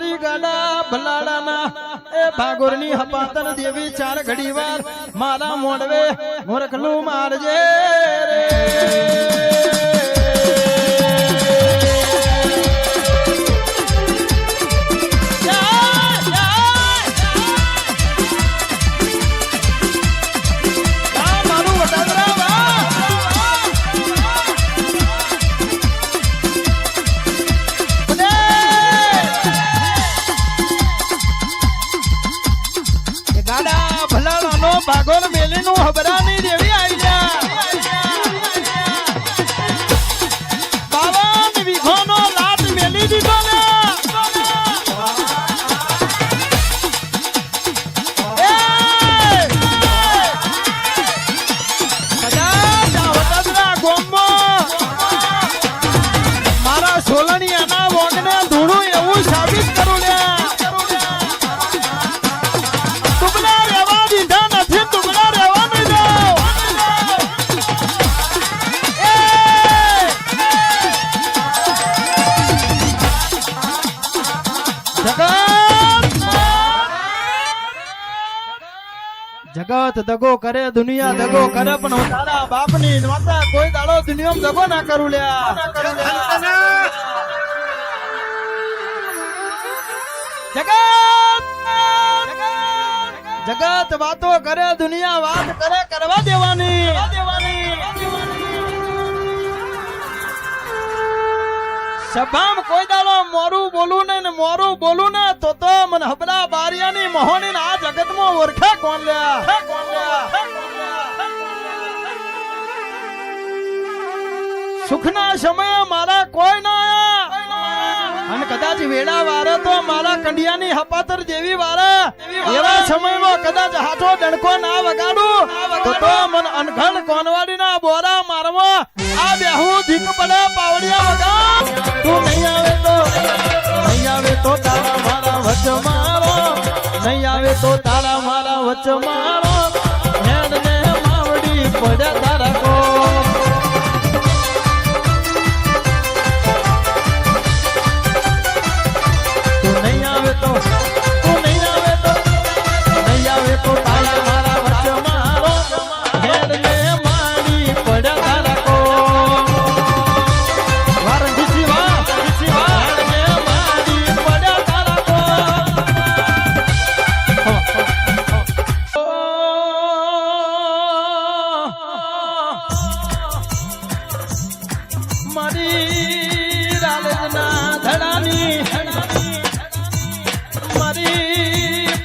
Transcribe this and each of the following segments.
મારી ગાડા ભલાડાના એ ભાગોરની હપાતન દેવી ચાર ઘડી વાર મારા મોડવે મોરખલું મારજે રે ભાગોર મેલી નું હબરાની દેવી આવી જા 52 વીઘોનો લાટ મેલી દીધો ને મારા સોલણિયાના વોગને ધૂણું એવું સાબિત કરું લે જગત દગો કરે દુનિયા દગો કરે પણ હું તારા બાપની માતા કોઈ દાડો દુનિયામાં દગો ના કરું લ્યા જગત વાતો કરે દુનિયા વાત કરે કરવા દેવાની સભામાં કોઈ દાડો મોરું બોલું ને મોરું બોલું ને તો મને હબરા બારિયાની મોહની આ જગતમાં ઓળખે કોણ લ્યા સુખના સમયે મારા કોઈ ના અને કદાચ વેડા વારે તો મારા કંડિયાની હપાતર જેવી વારે એવા સમયમાં કદાચ હાથો ડણકો ના વગાડું તો મને અનઘડ કોનવાડીના બોરા મારવા આ બેહું ધીક પડે પાવડિયા વગા તું નહીં આવે તો તારા મારા વચ્ચ મારો નહીં આવે તો તારા મારા વચ્ચ મારો હેડ ને માવડી પડે તારા કો તું નહીં આવે તો તારા મારા વચ્ચ મારો હેડ ને માડી પડે તારા કો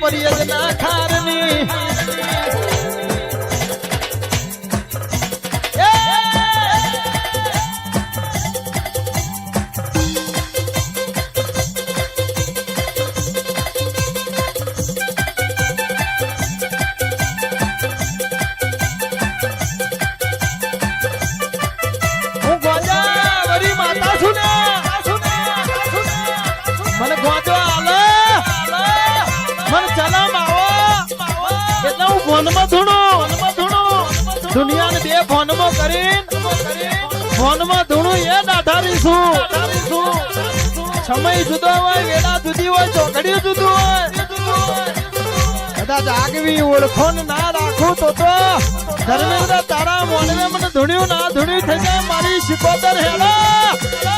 પરિયજના ખારની હું ગોજાવરી માતા છું ને મને ગોજો આલે મને ચલામ આવો એટલે હું ફોનમાં ધૂણું દુનિયાને બે ફોનમાં કરીને ફોનમાં ધૂણું એ દાઢારીશું સમય જુદો હોય વેડા જુદી હોય ચોકડીઓ જુદું હોય કદાચ આગવી ઓળખોન ના રાખું તો ધર્મેન્દ્ર તારા મોનવે મને ધૂણ્યું ના ધૂણ્યું થઈ જાય મારી શિકોતર હેડા